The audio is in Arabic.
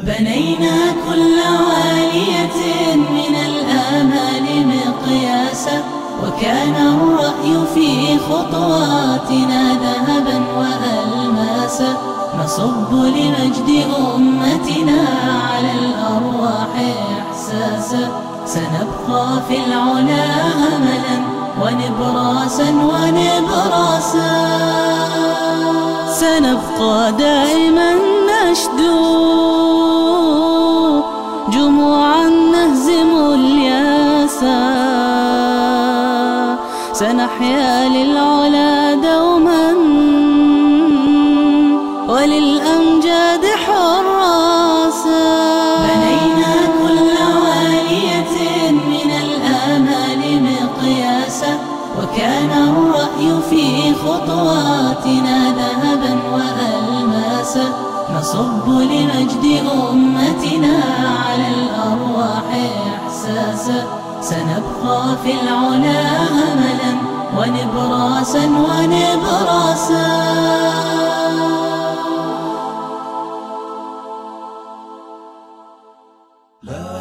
بنينا كل عالية من الآمال مقياسا، وكان الرأي في خطواتنا ذهبا وألماسا. نصب لمجد أمتنا على الأرواح إحساسا، سنبقى في العلا أملا ونبراسا سنبقى دائما نشدو جموعا نهزم الياسا، سنحيا للعلا دوما وللأمجاد حراسا. بنينا كل عالية من الآمال مقياسا، وكان الرأي في خطواتنا ذهبا وألماسا. نصب لمجد أمتنا على الأرواح إحساسا، سنبقى في العلا أملا ونبراسا لا